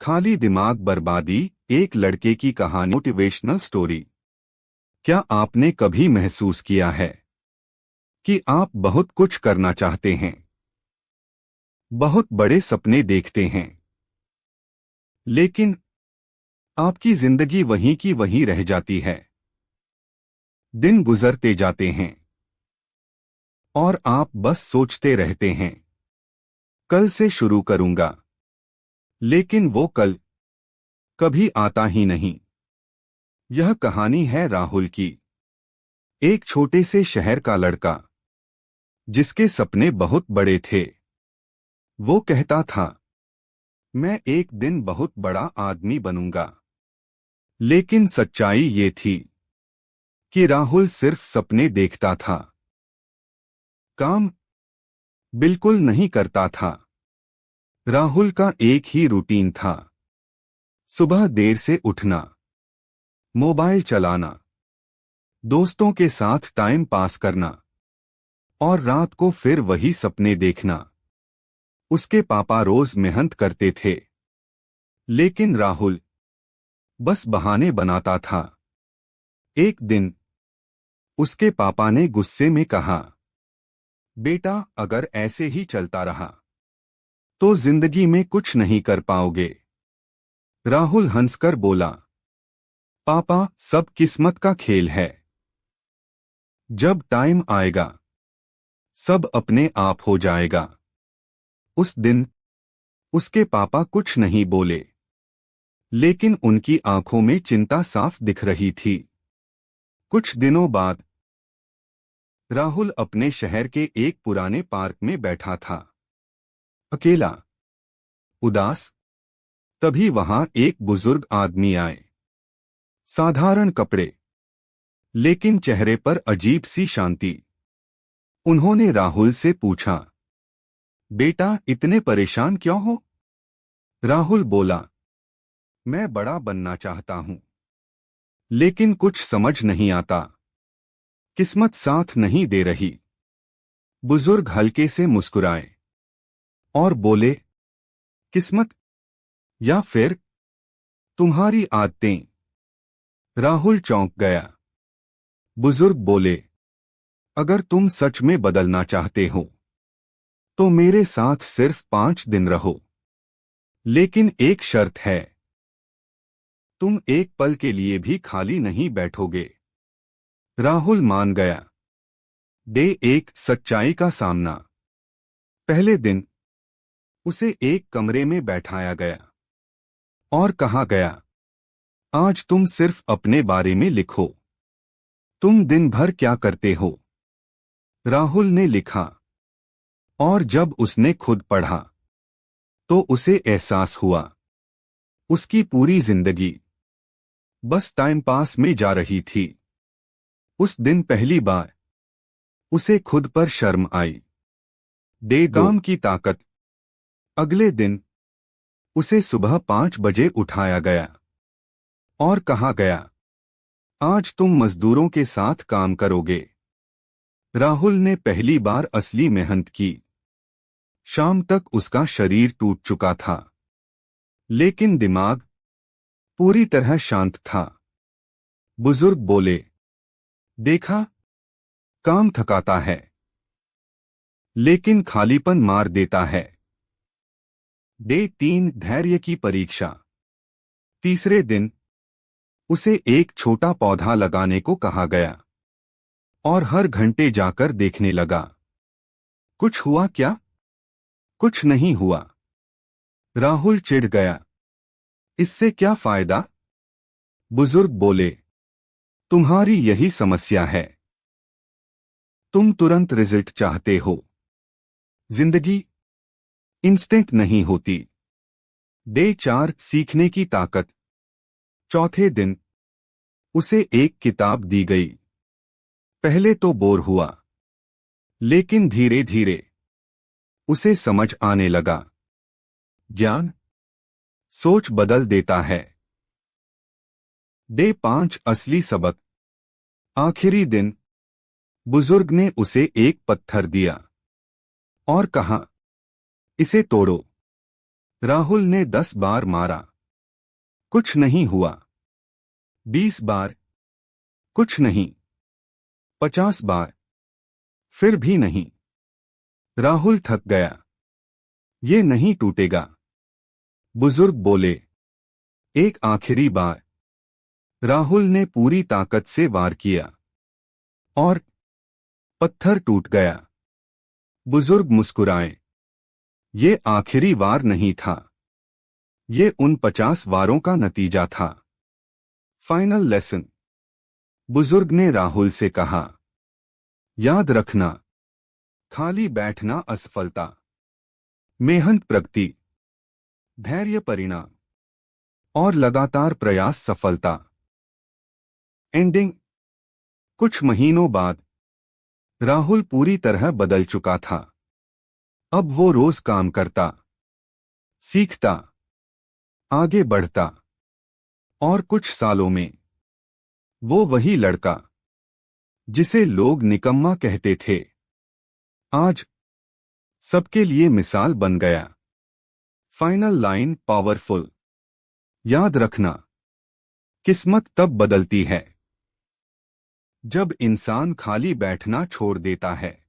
खाली दिमाग बर्बादी, एक लड़के की कहानी। Motivational story. क्या आपने कभी महसूस किया है कि आप बहुत कुछ करना चाहते हैं, बहुत बड़े सपने देखते हैं, लेकिन आपकी जिंदगी वहीं की वहीं रह जाती है। दिन गुजरते जाते हैं और आप बस सोचते रहते हैं, कल से शुरू करूंगा, लेकिन वो कल कभी आता ही नहीं। यह कहानी है राहुल की, एक छोटे से शहर का लड़का जिसके सपने बहुत बड़े थे। वो कहता था, मैं एक दिन बहुत बड़ा आदमी बनूंगा। लेकिन सच्चाई ये थी कि राहुल सिर्फ सपने देखता था, काम बिल्कुल नहीं करता था। राहुल का एक ही रूटीन था, सुबह देर से उठना, मोबाइल चलाना, दोस्तों के साथ टाइम पास करना और रात को फिर वही सपने देखना। उसके पापा रोज मेहनत करते थे, लेकिन राहुल बस बहाने बनाता था। एक दिन उसके पापा ने गुस्से में कहा, बेटा, अगर ऐसे ही चलता रहा तो जिंदगी में कुछ नहीं कर पाओगे। राहुल हंसकर बोला, पापा, सब किस्मत का खेल है। जब टाइम आएगा सब अपने आप हो जाएगा। उस दिन उसके पापा कुछ नहीं बोले, लेकिन उनकी आंखों में चिंता साफ दिख रही थी। कुछ दिनों बाद राहुल अपने शहर के एक पुराने पार्क में बैठा था, अकेला, उदास। तभी वहां एक बुजुर्ग आदमी आए, साधारण कपड़े, लेकिन चेहरे पर अजीब सी शांति। उन्होंने राहुल से पूछा, बेटा, इतने परेशान क्यों हो? राहुल बोला, मैं बड़ा बनना चाहता हूं, लेकिन कुछ समझ नहीं आता, किस्मत साथ नहीं दे रही। बुजुर्ग हल्के से मुस्कुराए और बोले, किस्मत या फिर तुम्हारी आदतें? राहुल चौंक गया। बुजुर्ग बोले, अगर तुम सच में बदलना चाहते हो तो मेरे साथ सिर्फ 5 दिन रहो, लेकिन एक शर्त है, तुम एक पल के लिए भी खाली नहीं बैठोगे। राहुल मान गया। डे 1, सच्चाई का सामना। पहले दिन उसे एक कमरे में बैठाया गया और कहा गया, आज तुम सिर्फ अपने बारे में लिखो। तुम दिन भर क्या करते हो? राहुल ने लिखा, और जब उसने खुद पढ़ा तो उसे एहसास हुआ, उसकी पूरी जिंदगी बस टाइम पास में जा रही थी। उस दिन पहली बार उसे खुद पर शर्म आई। डे 2, काम की ताकत। अगले दिन उसे सुबह 5 बजे उठाया गया और कहा गया, आज तुम मजदूरों के साथ काम करोगे। राहुल ने पहली बार असली मेहनत की। शाम तक उसका शरीर टूट चुका था, लेकिन दिमाग पूरी तरह शांत था। बुजुर्ग बोले, देखा, काम थकाता है, लेकिन खालीपन मार देता है। डे 3, धैर्य की परीक्षा। तीसरे दिन उसे एक छोटा पौधा लगाने को कहा गया और हर घंटे जाकर देखने लगा। कुछ हुआ क्या? कुछ नहीं हुआ। राहुल चिढ़ गया, इससे क्या फायदा? बुजुर्ग बोले, तुम्हारी यही समस्या है, तुम तुरंत रिजल्ट चाहते हो। जिंदगी इंस्टेंट नहीं होती। डे 4, सीखने की ताकत। चौथे दिन उसे एक किताब दी गई। पहले तो बोर हुआ, लेकिन धीरे धीरे उसे समझ आने लगा, ज्ञान सोच बदल देता है। डे 5, असली सबक। आखिरी दिन बुजुर्ग ने उसे एक पत्थर दिया और कहा, इसे तोड़ो। राहुल ने 10 बार मारा, कुछ नहीं हुआ। 20 बार, कुछ नहीं। 50 बार, फिर भी नहीं। राहुल थक गया। ये नहीं टूटेगा। बुजुर्ग बोले। एक आखिरी बार। राहुल ने पूरी ताकत से वार किया और पत्थर टूट गया। बुजुर्ग मुस्कुराए। ये आखिरी वार नहीं था। ये उन 50 वारों का नतीजा था। Final lesson. बुजुर्ग ने राहुल से कहा, याद रखना, खाली बैठना असफलता, मेहनत प्रगति, धैर्य परिणाम और लगातार प्रयास सफलता। एंडिंग। कुछ महीनों बाद राहुल पूरी तरह बदल चुका था। अब वो रोज काम करता, सीखता, आगे बढ़ता और कुछ सालों में वो वही लड़का जिसे लोग निकम्मा कहते थे, आज सबके लिए मिसाल बन गया। Final line powerful. याद रखना, किस्मत तब बदलती है जब इंसान खाली बैठना छोड़ देता है।